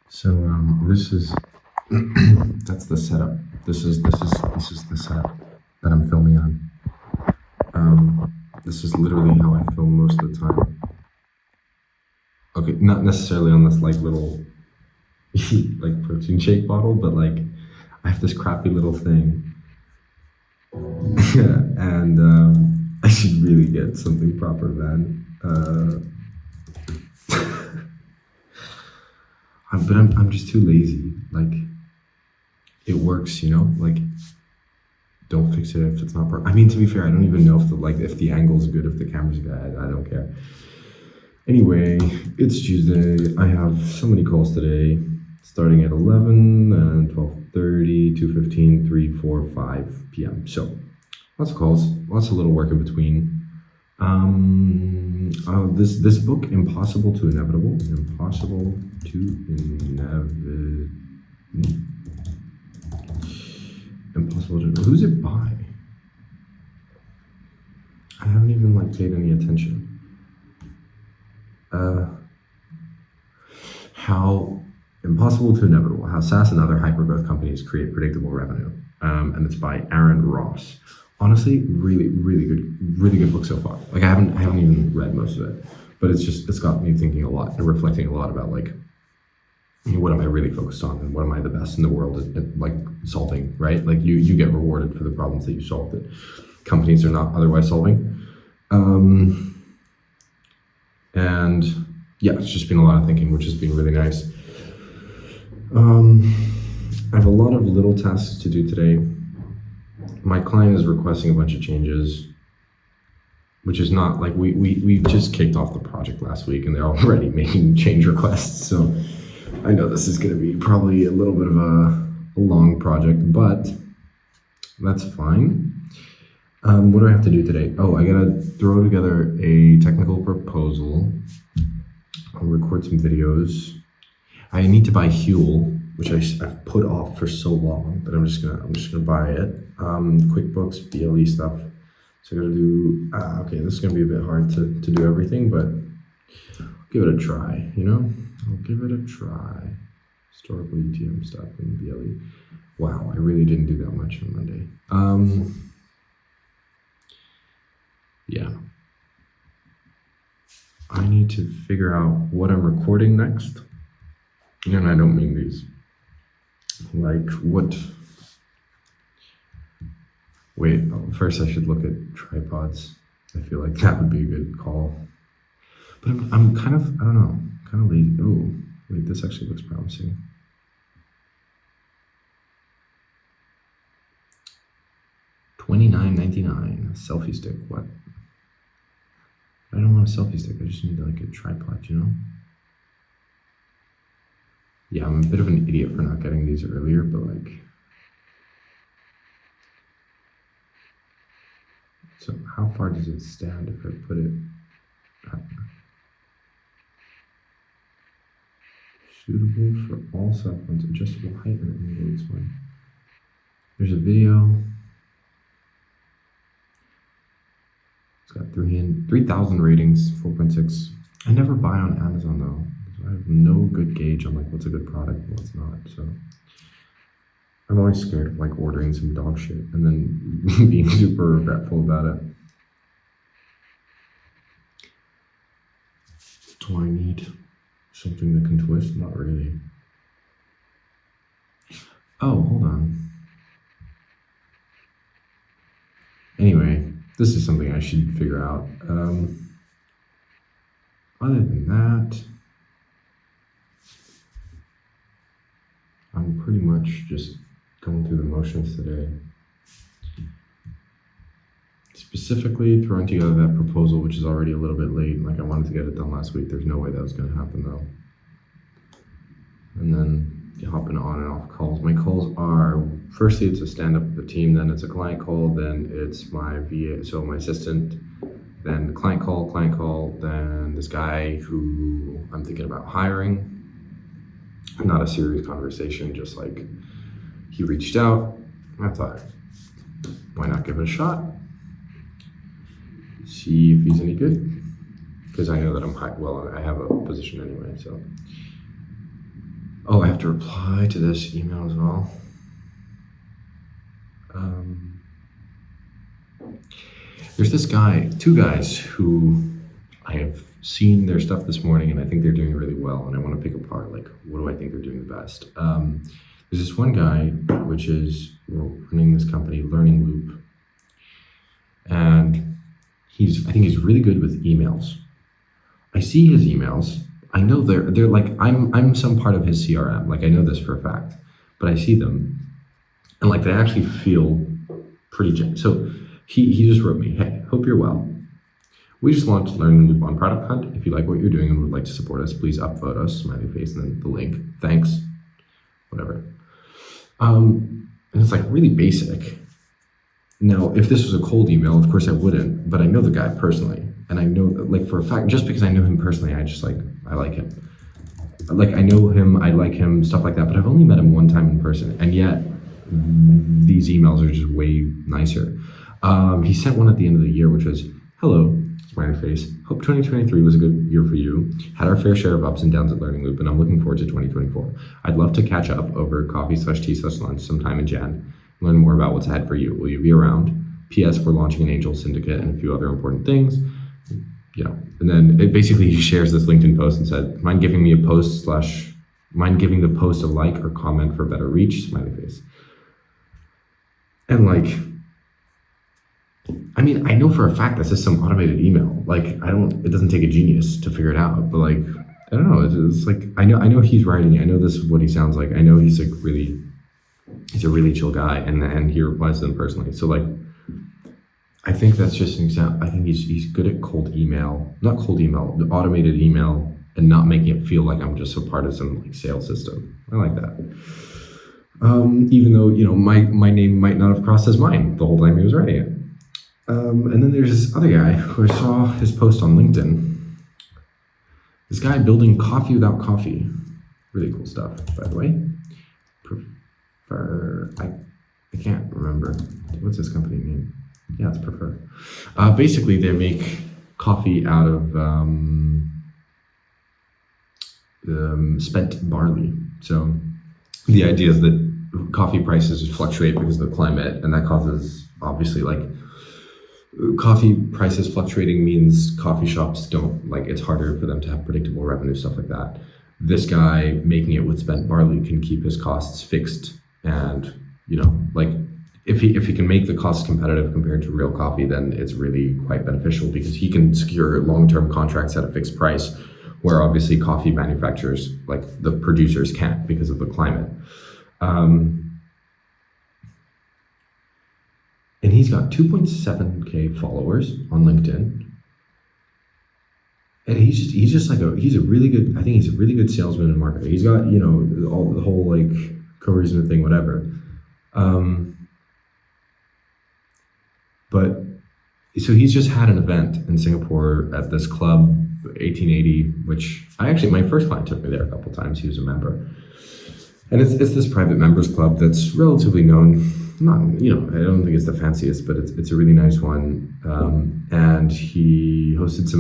So this is that's the setup. This is the setup that I'm filming on. This is literally how I film most of the time. Okay, not necessarily on this like little like protein shake bottle, but like I have this crappy little thing, and I should really get something proper, man. But I'm just too lazy. Like it works, you know. Like don't fix it if it's not perfect. I mean, to be fair, I don't even know if the angle's good, if the camera's good. I don't care. Anyway, it's Tuesday. I have so many calls today, starting at 11 and 12:30, 2:15, 3, 4, 5 p.m. So lots of calls, lots of little work in between. This book, Impossible to Inevitable, who's it by? I haven't even paid any attention. How Impossible to Inevitable, How SaaS and Other Hypergrowth Companies Create Predictable Revenue. And it's by Aaron Ross. Honestly, really good book so far. Like I haven't even read most of it, but it's got me thinking a lot and reflecting a lot about what am I really focused on and what am I the best in the world at solving, right? Like you get rewarded for the problems that you solve that companies are not otherwise solving. And yeah, it's just been a lot of thinking, which has been really nice. I have a lot of little tasks to do today. My client is requesting a bunch of changes, which is not like we just kicked off the project last week and they're already making change requests. So I know this is going to be probably a little bit of a long project, but that's fine. What do I have to do today? Oh, I gotta throw together a technical proposal. I'll record some videos. I need to buy Huel, which I've put off for so long, but I'm just gonna buy it. QuickBooks, BLE stuff. So I gotta do. Okay, this is gonna be a bit hard to do everything, but I'll give it a try. I'll give it a try. Historical UTM stuff and BLE. Wow, I really didn't do that much on Monday. Yeah. I need to figure out what I'm recording next. And I don't mean these. Wait, first I should look at tripods. I feel like that would be a good call. But I'm kind of, I don't know, kind of lazy. Oh, wait, this actually looks promising. $29.99, selfie stick, what? I don't want a selfie stick, I just need a tripod, Yeah, I'm a bit of an idiot for not getting these earlier, but so how far does it stand if I put it up? Suitable for all cell phones, adjustable height and angle, it's fine. There's a video. It's got 3,000 ratings, 4.6. I never buy on Amazon though. I have no good gauge on what's a good product and what's not. So I'm always scared of ordering some dog shit and then being super regretful about it. Do I need something that can twist? Not really. Oh, hold on. Anyway, this is something I should figure out. Other than that, I'm pretty much just going through the motions today. Specifically throwing together that proposal, which is already a little bit late. I wanted to get it done last week. There's no way that was going to happen though. And then hopping on and off calls. My calls are, firstly it's a stand-up with the team, then it's a client call, then it's my VA, so my assistant, then client call, then this guy who I'm thinking about hiring. Not a serious conversation, just he reached out. I thought, why not give it a shot? See if he's any good. Because I know that I'm I have a position anyway, so. Oh, I have to reply to this email as well. Um, there's this guy, two guys who I have seen their stuff this morning, and I think they're doing really well. And I want to pick apart, like, what do I think they're doing the best? There's this one guy, which is running this company, Learning Loop, and I think he's really good with emails. I see his emails. I know they're like I'm some part of his CRM. Like I know this for a fact, but I see them, and like they actually feel pretty. So he just wrote me, hey, hope you're well. We just launched Learning Loop on Product Hunt. If you like what you're doing and would like to support us, please upvote us, smiley face, and then the link. Thanks. Whatever. And it's like really basic. Now, if this was a cold email, of course I wouldn't, but I know the guy personally. And I know, like, for a fact, just because I know him personally, I like him. Like, I know him, I like him, stuff like that, but I've only met him one time in person. And yet, these emails are just way nicer. He sent one at the end of the year, which was, hello, smiley face. Hope 2023 was a good year for you. Had our fair share of ups and downs at Learning Loop, and I'm looking forward to 2024. I'd love to catch up over coffee/tea/lunch sometime in Jan. Learn more about what's ahead for you. Will you be around? P.S. We're launching an angel syndicate and a few other important things. And then it basically he shares this LinkedIn post and said, mind giving the post a like or comment for better reach, smiley face. And like, I mean, I know for a fact that's just some automated email. Like, it doesn't take a genius to figure it out, but like, I don't know. It's like, I know he's writing it. I know this is what he sounds like. I know he's a really chill guy, and he replies to them personally. So like, I think that's just an example. I think he's good at the automated email, and not making it feel like I'm just a part of some like sales system. I like that. Even though my name might not have crossed his mind the whole time he was writing it. And then there's this other guy who I saw his post on LinkedIn. This guy building coffee without coffee. Really cool stuff, by the way. I can't remember. What's this company name? Yeah, it's Prefer. Basically, they make coffee out of spent barley. So the idea is that coffee prices fluctuate because of the climate, and that causes, obviously, like, coffee prices fluctuating means coffee shops don't, like, it's harder for them to have predictable revenue, stuff like that. This guy making it with spent barley can keep his costs fixed, and like, if he can make the cost competitive compared to real coffee, then it's really quite beneficial because he can secure long-term contracts at a fixed price, where obviously coffee manufacturers, like the producers, can't because of the climate. And he's got 2.7K followers on LinkedIn. And he's a really good, I think he's a really good salesman and marketer. He's got, all the whole like charisma thing, whatever. But so he's just had an event in Singapore at this club, 1880, which my first client took me there a couple times. He was a member. And it's this private members club that's relatively known. Not, I don't think it's the fanciest, but it's a really nice one. And he hosted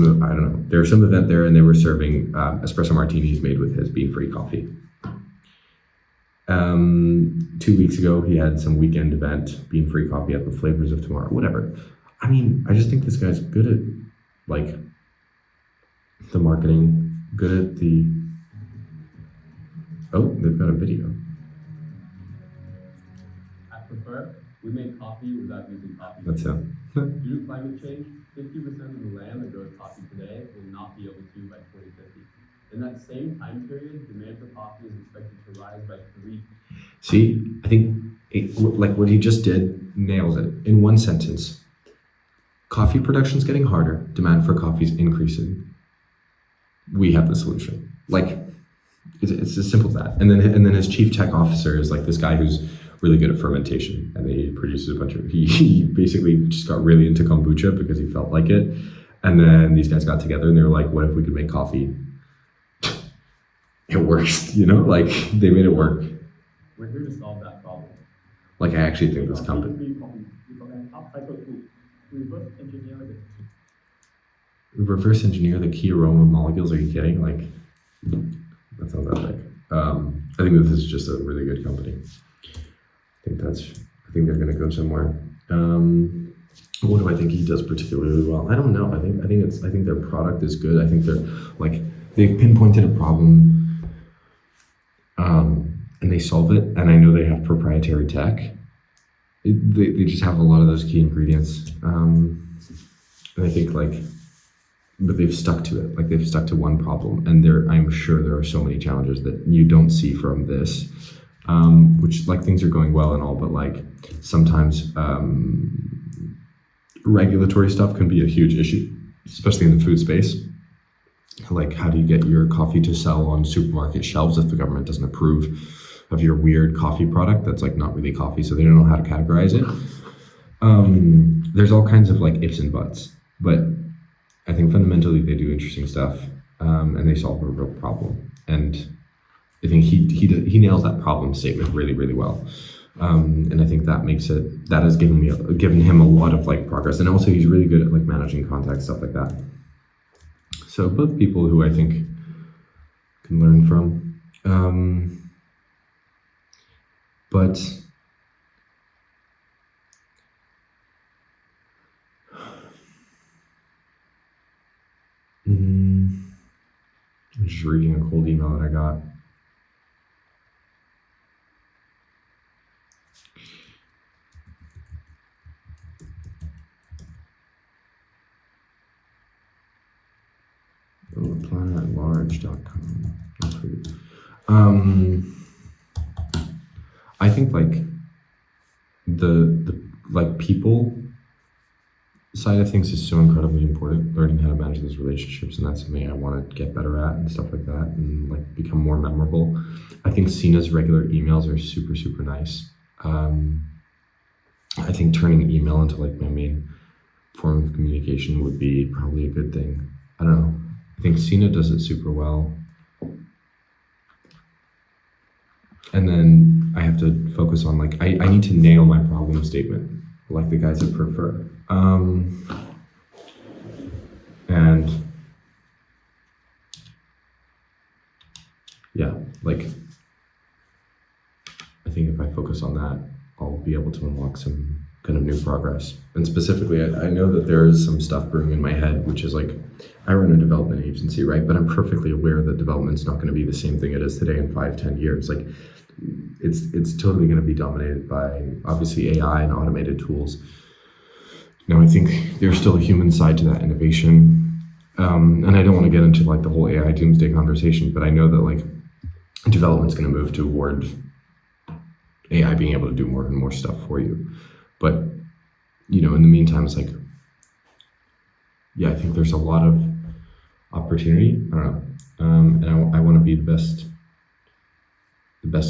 there was some event there, and they were serving espresso martinis made with his bean-free coffee. 2 weeks ago, he had some weekend event, bean-free coffee at the Flavors of Tomorrow, whatever. I mean, I just think this guy's good at, like, the marketing, good at they've got a video. At Prefer, we make coffee without using coffee. That's him. Due to climate change, 50% of the land that grows coffee today will not be able to by 2050. In that same time period, demand for coffee is expected to rise by 3. See, I think like what he just did nails it in one sentence. Coffee production is getting harder. Demand for coffee is increasing. We have the solution. Like, it's as simple as that. And then his chief tech officer is like this guy who's really good at fermentation, and he produces a bunch of. He basically just got really into kombucha because he felt like it. And then these guys got together and they were like, "What if we could make coffee?" It works, like they made it work. We're here to solve that problem. Like, I actually think this company. Reverse engineer the key aroma molecules. Are you kidding? Like, that sounds epic. I think this is just a really good company. I think they're going to go somewhere. What do I think he does particularly well? I don't know. I think their product is good. I think they've pinpointed a problem, and they solve it. And I know they have proprietary tech. They just have a lot of those key ingredients. And I think but they've stuck to it. Like they've stuck to one problem, and I'm sure there are so many challenges that you don't see from this. Which things are going well and all, but sometimes regulatory stuff can be a huge issue, especially in the food space. Like, how do you get your coffee to sell on supermarket shelves if the government doesn't approve of your weird coffee product that's not really coffee, so they don't know how to categorize it. There's all kinds of ifs and buts, but I think fundamentally they do interesting stuff, and they solve a real problem. And I think he nails that problem statement really, really well. And I think that has given him a lot of progress. And also he's really good at managing contacts, stuff like that. So both people who I think can learn from. But I'm just reading a cold email that I got. planetlarge.com. I think the people side of things is so incredibly important. Learning how to manage those relationships, and that's something I want to get better at and stuff like that, and become more memorable. I think Sina's regular emails are super, super nice. I think turning email into my main form of communication would be probably a good thing. I don't know. I think Sina does it super well. And then I have to focus on I need to nail my problem statement, the guys that prefer. And yeah, I think if I focus on that, I'll be able to unlock some kind of new progress. And specifically, I know that there is some stuff brewing in my head, which is I run a development agency, right? But I'm perfectly aware that development's not going to be the same thing it is today in 5-10 years. It's totally going to be dominated by obviously AI and automated tools. Now, I think there's still a human side to that innovation. And I don't want to get into the whole AI doomsday conversation, but I know that development's going to move toward AI being able to do more and more stuff for you. But, in the meantime, it's I think there's a lot of opportunity. I don't know. And I want to be the best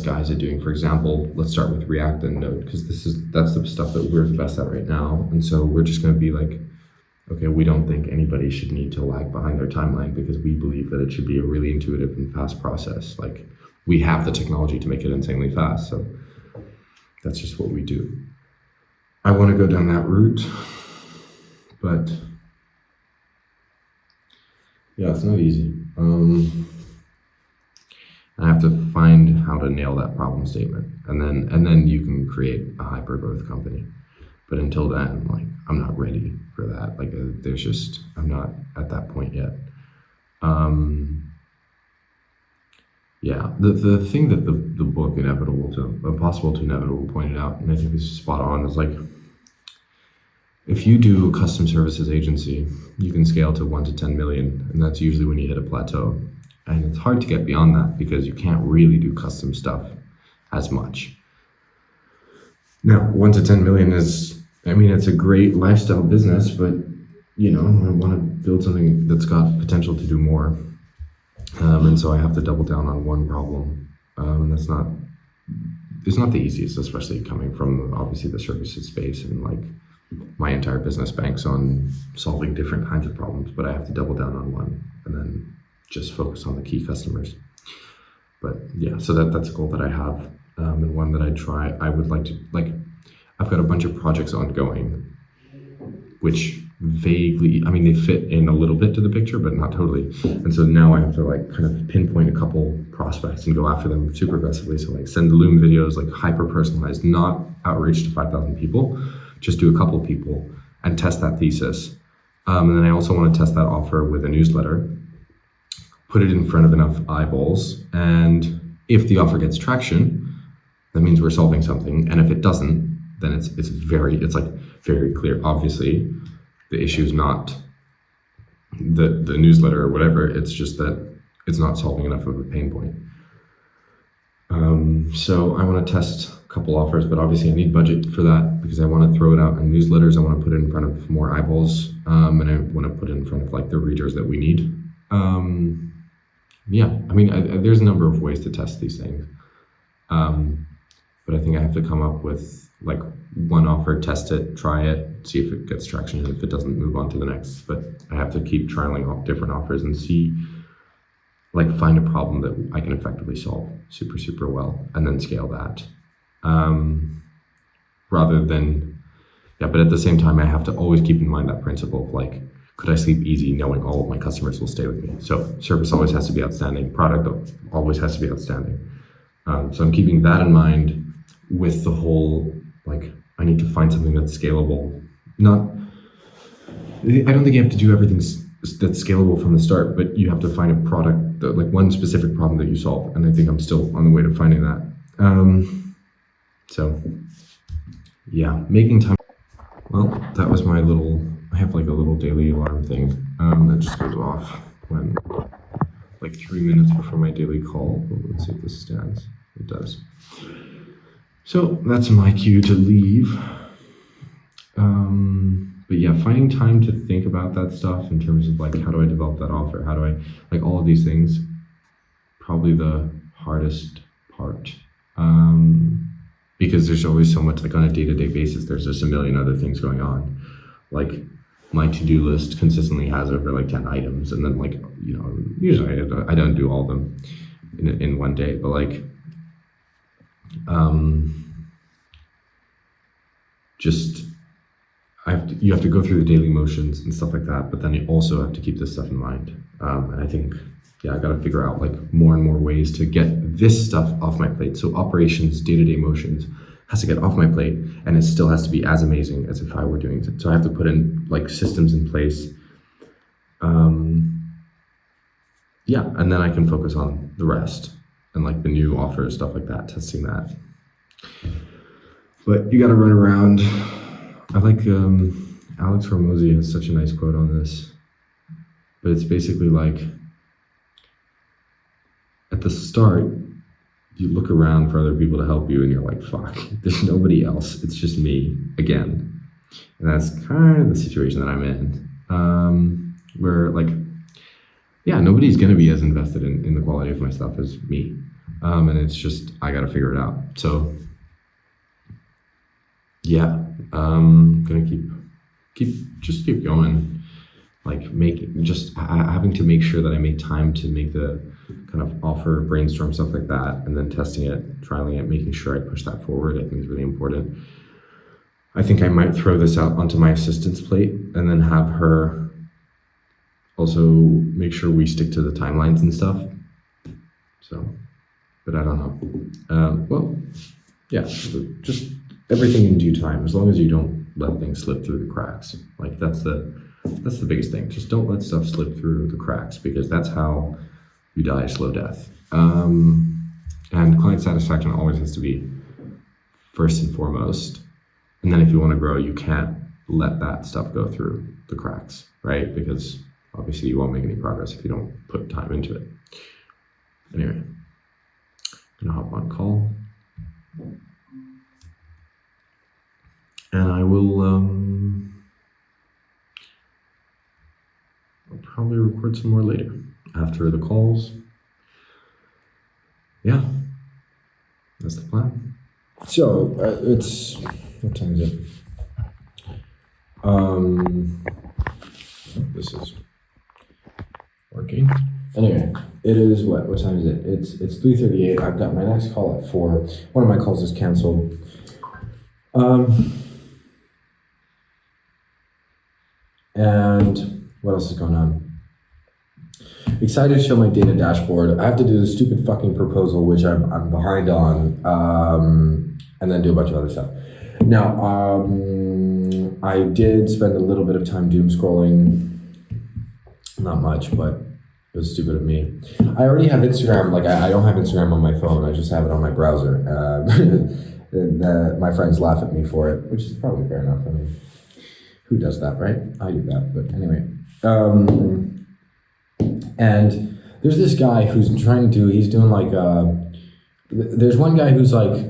guys at doing, for example, let's start with React and Node, because that's the stuff that we're the best at right now. And so we're just going to be okay, we don't think anybody should need to lag behind their timeline, because we believe that it should be a really intuitive and fast process. We have the technology to make it insanely fast. So that's just what we do. I want to go down that route, but yeah, it's not easy. I have to find how to nail that problem statement, and then you can create a hyper growth company. But until then, I'm not ready for that. I'm not at that point yet. Yeah, the thing that the book Impossible to Inevitable pointed out, and I think is spot on, is if you do a custom services agency, you can scale to 1 to 10 million, and that's usually when you hit a plateau. And it's hard to get beyond that because you can't really do custom stuff as much. Now, 1 to 10 million it's a great lifestyle business, but I want to build something that's got potential to do more. And so I have to double down on one problem. And it's not the easiest, especially coming from obviously the services space, and my entire business banks on solving different kinds of problems, but I have to double down on one and then just focus on the key customers. But yeah, so that's a goal that I have, and one that I would like to, I've got a bunch of projects ongoing, which vaguely, I mean, they fit in a little bit to the picture, but not totally. And so now I have to like kind of pinpoint a couple prospects and go after them super aggressively. So like send Loom videos, like hyper personalized, not outreach to 5,000 people, just do a couple people and test that thesis. And then I also want to test that offer with a newsletter, put it in front of enough eyeballs. And if the offer gets traction, that means we're solving something. And if it doesn't, then it's like very clear. Obviously, the issue is not the newsletter or whatever. It's just that it's not solving enough of a pain point. So I want to test a couple offers, but obviously I need budget for that because I want to throw it out in newsletters. I want to put it in front of more eyeballs, and I want to put it in front of like the readers that we need. Yeah, I mean, there's a number of ways to test these things. But I think I have to come up with like one offer, test it, try it, see if it gets traction, and if it doesn't, move on to the next. But I have to keep trialing off different offers and see, like find a problem that I can effectively solve super, super well, and then scale that. Rather than, yeah, but at the same time, I have to always keep in mind that principle of like, could I sleep easy knowing all of my customers will stay with me? So service always has to be outstanding, product always has to be outstanding. So I'm keeping that in mind with the whole, like, I need to find something that's scalable. I don't think you have to do everything that's scalable from the start, but you have to find a product, like one specific problem that you solve. And I think I'm still on the way to finding that. So yeah, making time. Well, that was my little, I have like a little daily alarm thing that just goes off when, like 3 minutes before my daily call. Let's see if this stands. It does. So that's my cue to leave. But yeah, finding time to think about that stuff in terms of like, how do I develop that offer? How do I, like all of these things, probably the hardest part. Because there's always so much, like on a day-to-day basis, there's just a million other things going on. Like my to-do list consistently has over like 10 items. And then like, you know, usually I don't do all of them in one day, but like, just you have to go through the daily motions and stuff like that, but then you also have to keep this stuff in mind. And I think, yeah, I got to figure out like more and more ways to get this stuff off my plate. So operations, day-to-day motions has to get off my plate, and it still has to be as amazing as if I were doing it. So I have to put in like systems in place. Yeah, and then I can focus on the rest and like the new offers, stuff like that, testing that. But you got to run around. I like Alex Hormozy has such a nice quote on this, but it's basically like at the start, you look around for other people to help you and you're like, fuck, there's nobody else. It's just me again. And that's kind of the situation that I'm in, where like, yeah, nobody's going to be as invested in the quality of my stuff as me. And it's just, I got to figure it out. So yeah, gonna keep going, like having to make sure that I make time to make the kind of offer, brainstorm, stuff like that, and then testing it, trialing it, making sure I push that forward, I think is really important. I think I might throw this out onto my assistant's plate and then have her also make sure we stick to the timelines and stuff. So, but I don't know. Well, yeah, just everything in due time, as long as you don't let things slip through the cracks. Like that's the biggest thing. Just don't let stuff slip through the cracks, because that's how you die a slow death. And client satisfaction always has to be first and foremost. And then if you want to grow, you can't let that stuff go through the cracks, right? Because obviously you won't make any progress if you don't put time into it. Anyway, I'm gonna hop on call. And I will I'll probably record some more later after the calls. Yeah, that's the plan. So it's, what time is it? This is working. Anyway, it is what time is it? It's 3:38. I've got my next call at 4. One of my calls is canceled. And what else is going on? Excited to show my data dashboard. I have to do the stupid fucking proposal, which I'm behind on, and then do a bunch of other stuff. Now, I did spend a little bit of time doom scrolling. Not much, but it was stupid of me. I already have Instagram. Like, I don't have Instagram on my phone. I just have it on my browser. And my friends laugh at me for it, which is probably fair enough. I mean, who does that, right? I do that, but anyway. And there's this guy who's he's doing like, there's one guy who's like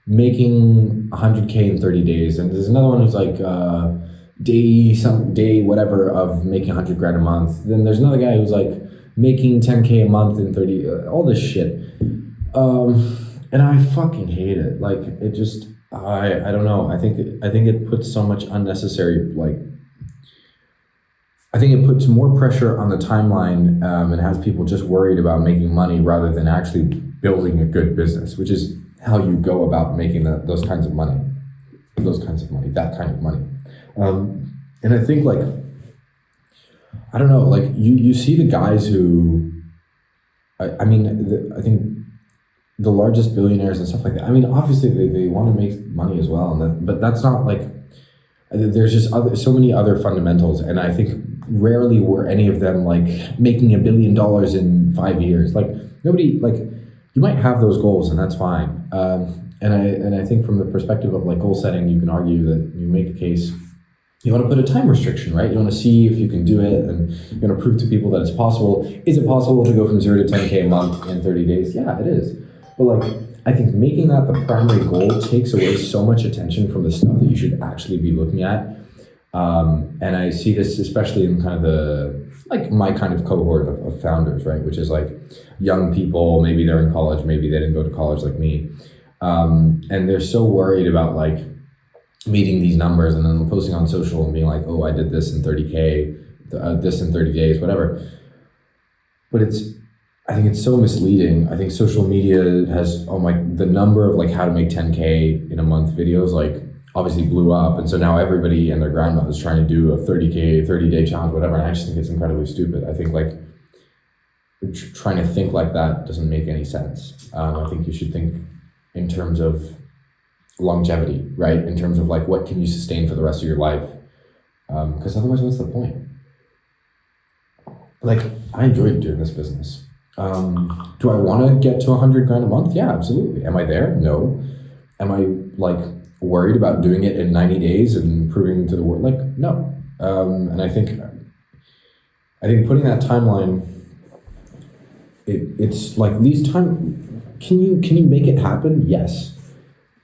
making 100K in 30 days, and there's another one who's like, day whatever of making 100 grand a month. Then there's another guy who's like making 10K a month in 30, all this shit. And I fucking hate it. Like, it just, I don't know. I think it puts so much unnecessary, like, I think it puts more pressure on the timeline, and has people just worried about making money rather than actually building a good business, which is how you go about making that kind of money, that kind of money. And I think, like, I don't know, like, you see the guys who, I think the largest billionaires and stuff like that. I mean, obviously they want to make money as well, but that's not like, there's just so many other fundamentals, and I think rarely were any of them like making $1 billion in 5 years. Like, nobody, like, you might have those goals and that's fine. And I think from the perspective of like goal setting, you can argue that you make a case. You want to put a time restriction, right? You want to see if you can do it, and you want to prove to people that it's possible. Is it possible to go from 0 to 10K a month in 30 days? Yeah, it is. But like, I think making that the primary goal takes away so much attention from the stuff that you should actually be looking at. And I see this especially in kind of my kind of cohort of founders, right? Which is like young people, maybe they're in college, maybe they didn't go to college like me. And they're so worried about like meeting these numbers and then posting on social and being like, oh, I did this in 30K, this in 30 days, whatever. But I think it's so misleading. I think social media has, the number of like how to make 10K in a month videos, like, obviously blew up. And so now everybody and their grandma is trying to do a 30-day challenge, whatever. And I just think it's incredibly stupid. I think like trying to think like that doesn't make any sense. I think you should think in terms of longevity, right? In terms of like, what can you sustain for the rest of your life? Because otherwise, what's the point? Like, I enjoyed doing this business. Do I want to get to 100 grand a month? Yeah, absolutely. Am I there? No. Am I like worried about doing it in 90 days and proving to the world? Like, no. And I think putting that timeline, it's like these can you make it happen? Yes.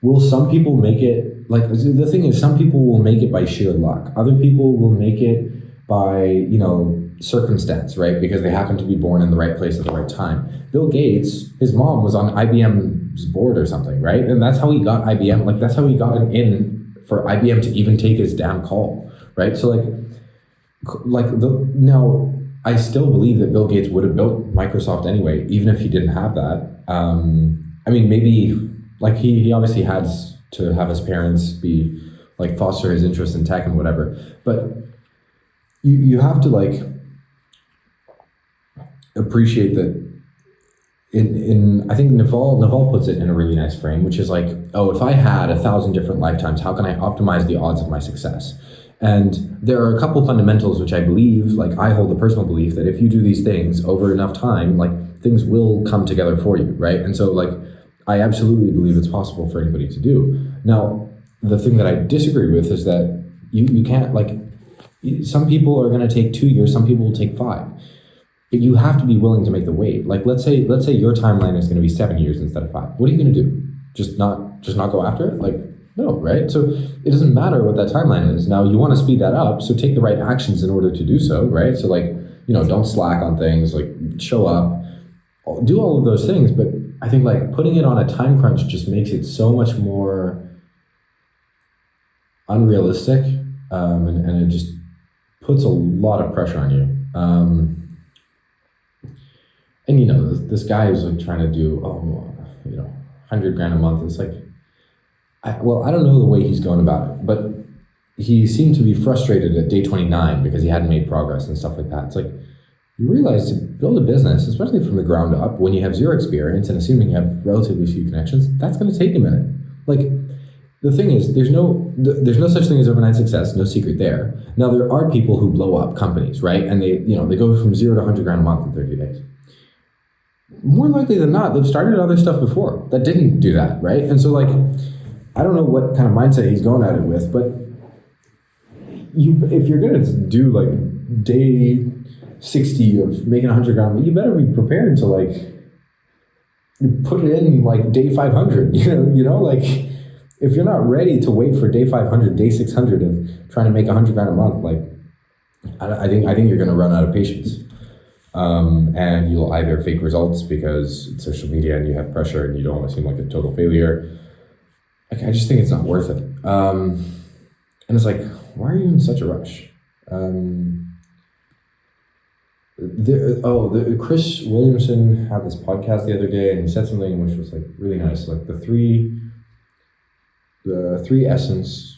Will some people make it? Like, the thing is, some people will make it by sheer luck. Other people will make it by, circumstance, right? Because they happen to be born in the right place at the right time. Bill Gates, his mom was on IBM's board or something, right? And that's how he got IBM. Like, that's how he got an in for IBM to even take his damn call, right? So now I still believe that Bill Gates would have built Microsoft anyway, even if he didn't have that. I mean, maybe like he obviously had to have his parents be like foster his interest in tech and whatever, but you have to like appreciate that I think Naval puts it in a really nice frame, which is like, oh, if I had 1,000 different lifetimes, how can I optimize the odds of my success? And there are a couple fundamentals which I believe, like I hold the personal belief that if you do these things over enough time, like things will come together for you, right? And so like, I absolutely believe it's possible for anybody to do. Now, the thing that I disagree with is that you can't, like, some people are going to take 2 years, some people will take 5. But you have to be willing to make the wait. Like, let's say your timeline is going to be 7 years instead of 5. What are you going to do? Just not go after it? Like, no, right? So it doesn't matter what that timeline is. Now, you want to speed that up, so take the right actions in order to do so, right? So like, don't slack on things, like show up, do all of those things. But I think like putting it on a time crunch just makes it so much more unrealistic, and it just puts a lot of pressure on you. And this guy who's like trying to do 100 grand a month. It's like, I don't know the way he's going about it, but he seemed to be frustrated at day 29 because he hadn't made progress and stuff like that. It's like, you realize to build a business, especially from the ground up, when you have zero experience and assuming you have relatively few connections, that's going to take a minute. Like, the thing is, there's no such thing as overnight success. No secret there. Now, there are people who blow up companies, right? And they go from 0 to 100 grand a month in 30 days. More likely than not, they've started other stuff before that didn't do that, right? And so, like, I don't know what kind of mindset he's going at it with, but if you're gonna do like day 60 of making 100 grand, you better be prepared to like put it in like day 500. Like, if you're not ready to wait for day 500, day 600 of trying to make 100 grand a month, like, I think you're gonna run out of patience. And you'll either fake results because it's social media and you have pressure and you don't want to seem like a total failure. Like, I just think it's not worth it. And it's like, why are you in such a rush? Chris Williamson had this podcast the other day, and he said something which was like really nice. Like the three essences,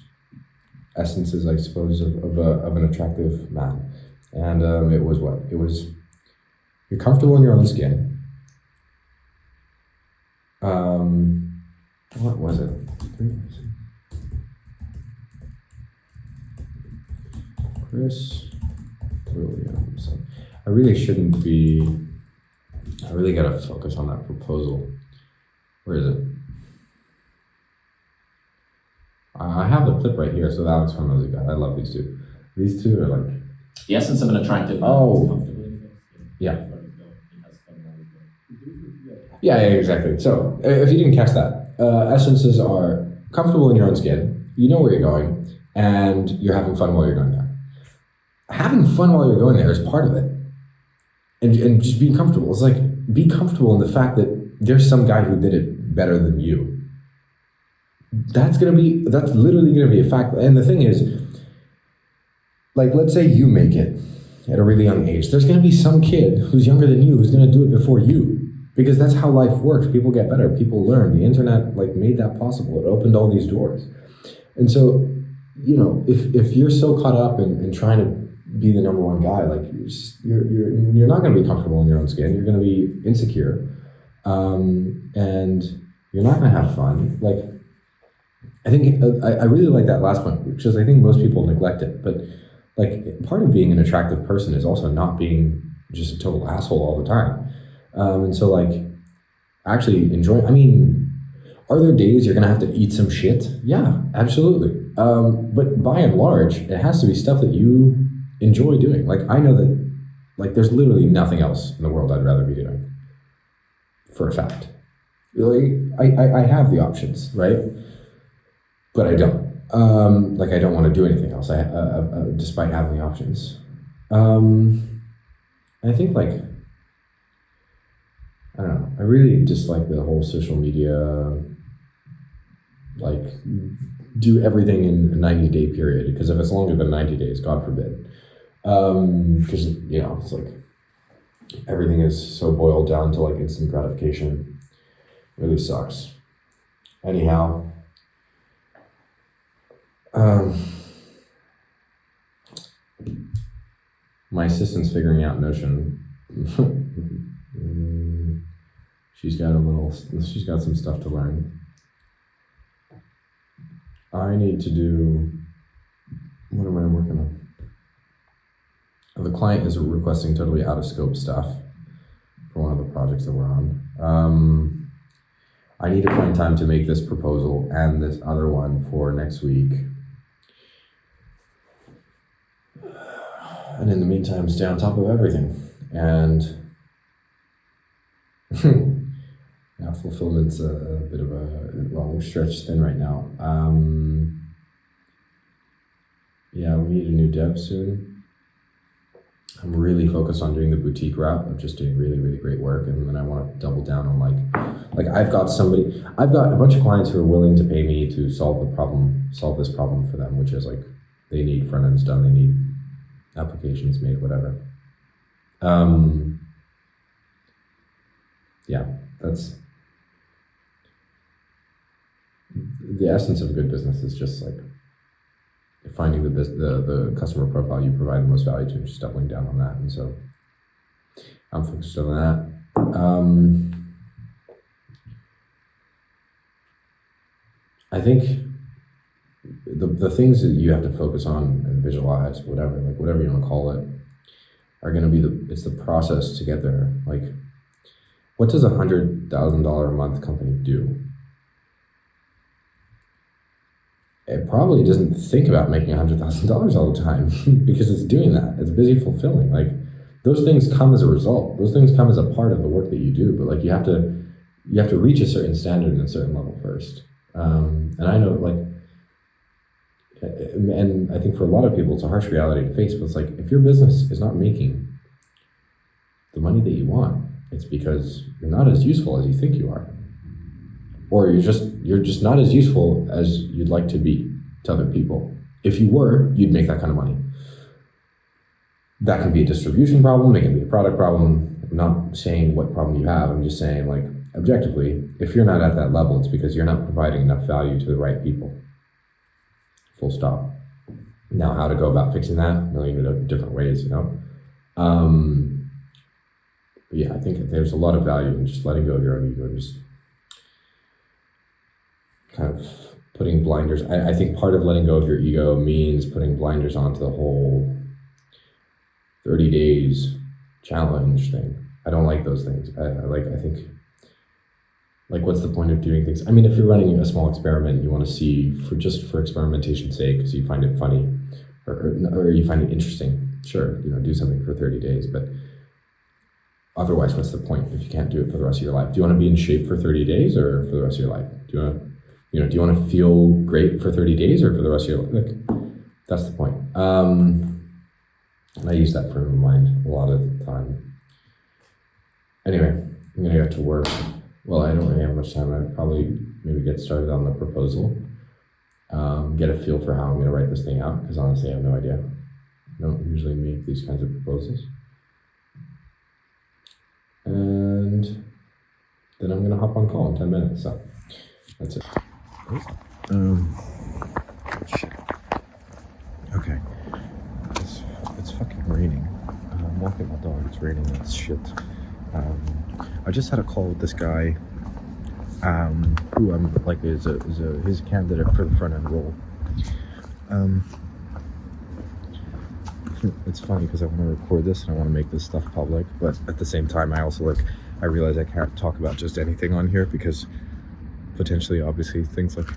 I suppose, of an attractive man. And it was what? It was, you're comfortable in your own skin. What was it? Chris Williamson. I really gotta focus on that proposal. Where is it? I have the clip right here, so Alex from Music. I love these two. These two are like... The essence of an attractive man Oh. is comfortably. Yeah. Yeah, exactly. So, if you didn't catch that, essences are comfortable in your own skin, you know where you're going, and you're having fun while you're going there. Having fun while you're going there is part of it. And just being comfortable. It's like, be comfortable in the fact that there's some guy who did it better than you. That's literally gonna be a fact. And the thing is, like, let's say you make it at a really young age. There's gonna be some kid who's younger than you who's gonna do it before you. Because that's how life works. People get better. People learn. The internet like made that possible. It opened all these doors. And so, if you're so caught up in trying to be the number one guy, like you're not going to be comfortable in your own skin. You're going to be insecure, and you're not going to have fun. Like, I think I really like that last point, because I think most people neglect it. But like, part of being an attractive person is also not being just a total asshole all the time. And so, like, actually enjoy. I mean, are there days you're gonna have to eat some shit? Yeah, absolutely. But by and large, it has to be stuff that you enjoy doing. Like, I know that, like, there's literally nothing else in the world I'd rather be doing. For a fact, really, I have the options, right? But I don't. Like, I don't want to do anything else. Despite having the options. I think, like, I don't know. I really dislike the whole social media, like, do everything in a 90-day period. Because if it's longer than 90 days, God forbid. Because, it's like, everything is so boiled down to, like, instant gratification. It really sucks. Anyhow. My assistant's figuring out Notion. She's got some stuff to learn. I need to do, what am I working on? The client is requesting totally out of scope stuff for one of the projects that we're on. I need to find time to make this proposal and this other one for next week. And in the meantime, stay on top of everything. And fulfillment's a bit of we're stretched thin right now. We need a new dev soon. I'm really focused on doing the boutique route of just doing really, really great work. And then I want to double down on like I've got a bunch of clients who are willing to pay me to solve this problem for them, which is like, they need front ends done, they need applications made, whatever. That's the essence of a good business, is just like finding the customer profile you provide the most value to and just doubling down on that. And so I'm focused on that. I think the things that you have to focus on and visualize, whatever you want to call it, are going to be it's the process to get there. Like, what does $100,000 a month company do? It probably doesn't think about making $100,000 all the time because it's doing that. It's busy fulfilling. Like, those things come as a result. Those things come as a part of the work that you do. But like, you have to reach a certain standard and a certain level first. And I know, like, and I think for a lot of people, it's a harsh reality to face. But it's like, if your business is not making the money that you want, it's because you're not as useful as you think you are, or you're just not as useful as you'd like to be to other people. If you were, you'd make that kind of money. That can be a distribution problem. It can be a product problem. I'm not saying what problem you have. I'm just saying, like, objectively, if you're not at that level, it's because you're not providing enough value to the right people. Full stop. Now, how to go about fixing that? A million different ways, you know? But yeah, I think there's a lot of value in just letting go of your own ego and just kind of putting blinders. I think part of letting go of your ego means putting blinders onto the whole 30 days challenge thing. I don't like those things. I think, like, what's the point of doing things? I mean, if you're running a small experiment, you want to see for experimentation's sake, because you find it funny or you find it interesting, sure, do something for 30 days. But otherwise, what's the point if you can't do it for the rest of your life? Do you want to be in shape for 30 days or for the rest of your life? Do you want to feel great for 30 days or for the rest of your life? Look, that's the point. And I use that frame of mind a lot of the time. Anyway, I'm gonna get to work. Well, I don't really have much time. I'd probably maybe get started on the proposal. Get a feel for how I'm gonna write this thing out, because honestly, I have no idea. I don't usually make these kinds of proposals. And then I'm gonna hop on call in 10 minutes. So that's it. Shit. Okay. It's fucking raining. I'm walking my dog. It's raining. It's shit. I just had a call with this guy, who I'm like is a candidate for the front end role. It's funny because I want to record this and I want to make this stuff public, but at the same time, I realize I can't talk about just anything on here, because potentially, obviously, things like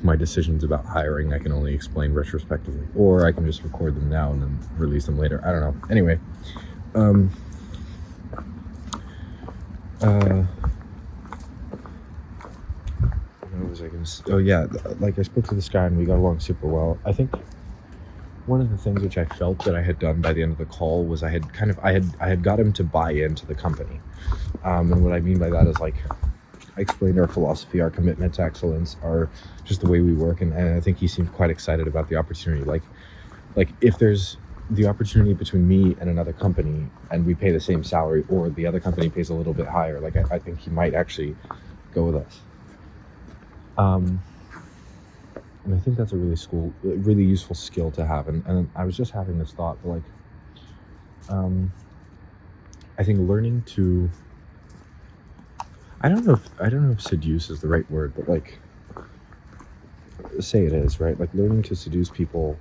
my decisions about hiring, I can only explain retrospectively, or I can just record them now and then release them later. I don't know. Anyway, what was I gonna say? Oh yeah, like, I spoke to this guy and we got along super well. I think one of the things which I felt that I had done by the end of the call was I had got him to buy into the company. And what I mean by that is, like, I explained our philosophy, our commitment to excellence, just the way we work, and I think he seemed quite excited about the opportunity. Like if there's the opportunity between me and another company and we pay the same salary, or the other company pays a little bit higher, like, I think he might actually go with us. And I think that's a really useful skill to have. And I was just having this thought, like, I think learning to, I don't know if seduce is the right word, but, like, say it is, right? Like, learning to seduce people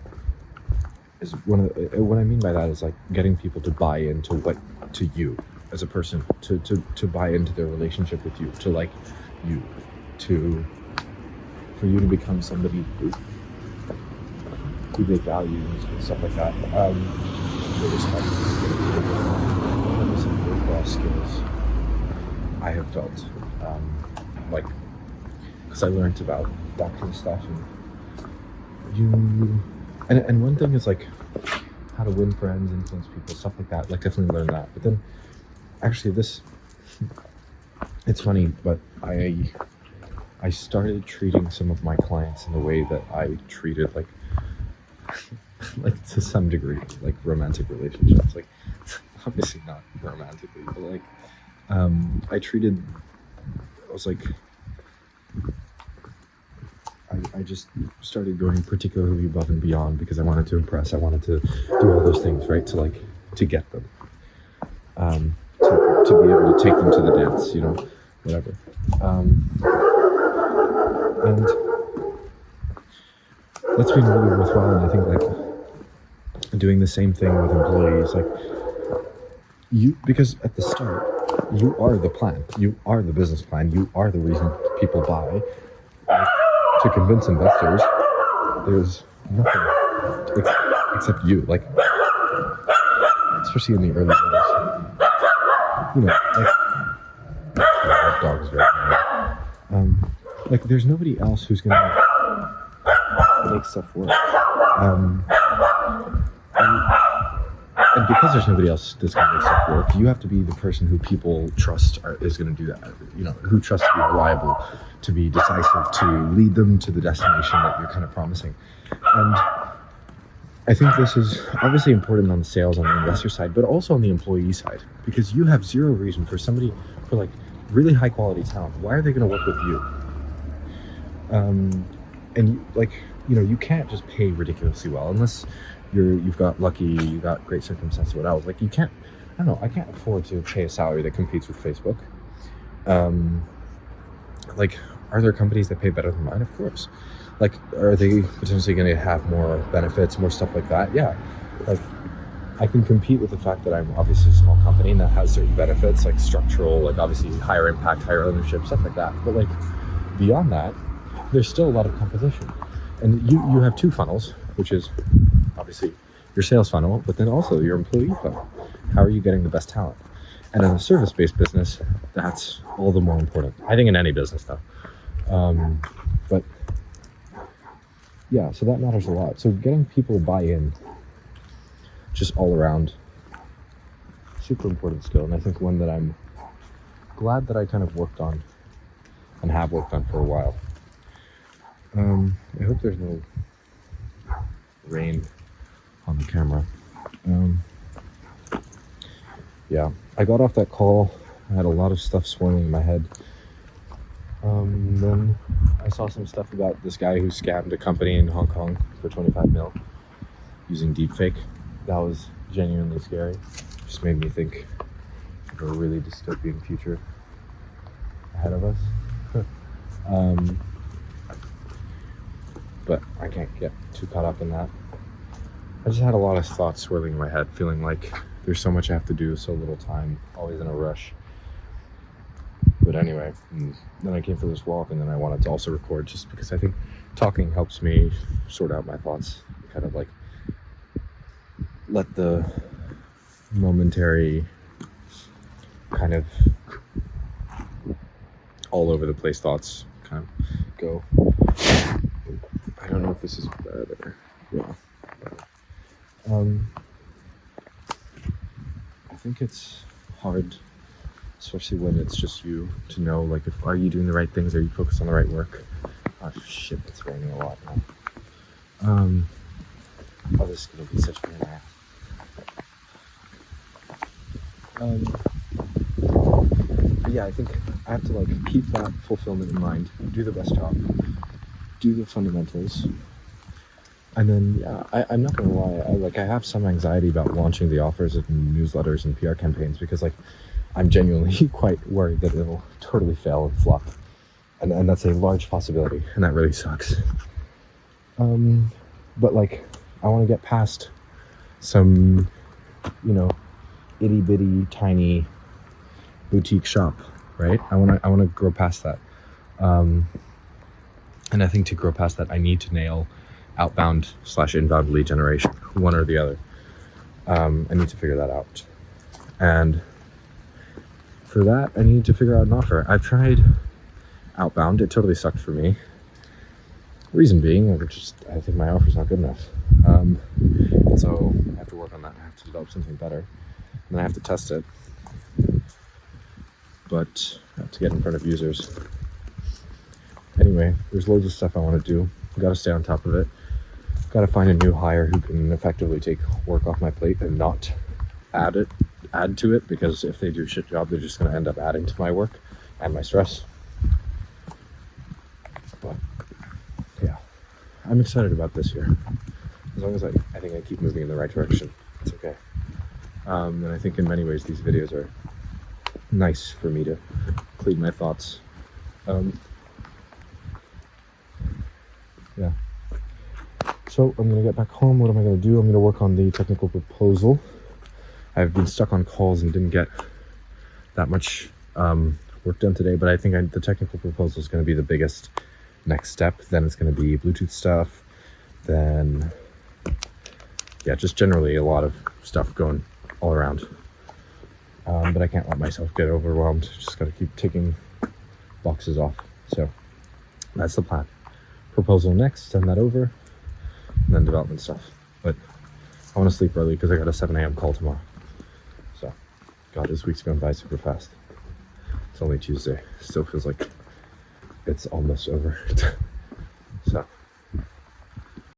is what I mean by that is, like, getting people to buy into to you as a person, to buy into their relationship with you, to like you, for you to become somebody who they value and stuff like that. They respect one of some worthwhile skills I have felt, like, because I learned about that kind of stuff, and one thing is, like, how to win friends, influence people, stuff like that. Like, definitely learn that. But then, actually, it's funny, but I started treating some of my clients in the way that I treated, like to some degree, like, romantic relationships. Like, obviously not romantically, but, like, I was like, I just started going particularly above and beyond because I wanted to impress. I wanted to do all those things, right? To get them, to be able to take them to the dance, whatever. And that's been really worthwhile. And I think like doing the same thing with employees, like because at the start, you are the plan, you are the business plan, you are the reason people buy. To convince investors, there's nothing except you, like, especially in the early days. That dog is very loud. Like, there's nobody else who's gonna make stuff work. And because there's nobody else that's going to make stuff work, you have to be the person who people trust is going to do that. Who trusts to be reliable, to be decisive, to lead them to the destination that you're kind of promising. And I think this is obviously important on the sales, on the investor side, but also on the employee side, because you have zero reason for like really high quality talent. Why are they going to work with you? And you can't just pay ridiculously well unless you've got lucky, you got great circumstances, what else. Like, I can't afford to pay a salary that competes with Facebook. Like, are there companies that pay better than mine? Of course. Like, are they potentially going to have more benefits, more stuff like that? Yeah. Like, I can compete with the fact that I'm obviously a small company and that has certain benefits, like structural, like obviously higher impact, higher ownership, stuff like that. But like, beyond that, there's still a lot of competition. And you have two funnels, which is obviously your sales funnel, but then also your employee funnel. How are you getting the best talent? And in a service-based business, that's all the more important. I think in any business though. But yeah, so that matters a lot. So getting people to buy in, just all around, super important skill. And I think one that I'm glad that I kind of worked on and have worked on for a while. I hope there's no rain on the camera. Yeah, I got off that call. I had a lot of stuff swirling in my head. Then I saw some stuff about this guy who scammed a company in Hong Kong for 25 mil using deepfake. That was genuinely scary. Just made me think of a really dystopian future ahead of us. But I can't get too caught up in that. I just had a lot of thoughts swirling in my head, feeling like there's so much I have to do, so little time, always in a rush. But anyway, then I came for this walk, and then I wanted to also record just because I think talking helps me sort out my thoughts, kind of like let the momentary kind of all over the place thoughts kind of go. I don't know if this is better. Yeah. I think it's hard, especially when it's just you, to know, like, are you doing the right things? Are you focused on the right work? Oh shit, it's raining a lot now. Oh, this is gonna be such a pain in the ass. Yeah, I think I have to like keep that fulfillment in mind, do the best job, do the fundamentals, and then I'm not gonna lie, I have some anxiety about launching the offers and newsletters and PR campaigns because like I'm genuinely quite worried that it'll totally fail and flop, and that's a large possibility, and that really sucks. But like I want to get past some, itty bitty tiny boutique shop, right? I want to grow past that. And I think to grow past that, I need to nail outbound/inbound lead generation, one or the other. I need to figure that out. And for that, I need to figure out an offer. I've tried outbound. It totally sucked for me. Reason being, I think my offer's not good enough. And so I have to work on that. I have to develop something better. And then I have to test it. But I have to get in front of users. Anyway, there's loads of stuff I want to do. I've got to stay on top of it. Got to find a new hire who can effectively take work off my plate and not add to it, because if they do a shit job, they're just going to end up adding to my work and my stress. But yeah, I'm excited about this year. As long as I think I keep moving in the right direction, it's okay. And I think in many ways these videos are nice for me to clean my thoughts. Yeah. So I'm gonna get back home. What am I gonna do? I'm gonna work on the technical proposal. I've been stuck on calls and didn't get that much work done today, but I think the technical proposal is gonna be the biggest next step. Then it's gonna be Bluetooth stuff. Then, yeah, just generally a lot of stuff going all around. But I can't let myself get overwhelmed. Just gotta keep ticking boxes off. So that's the plan. Proposal next, send that over, and then development stuff. But I want to sleep early because I got a 7 a.m. call tomorrow. So, God, this week's gone by super fast. It's only Tuesday. Still feels like it's almost over.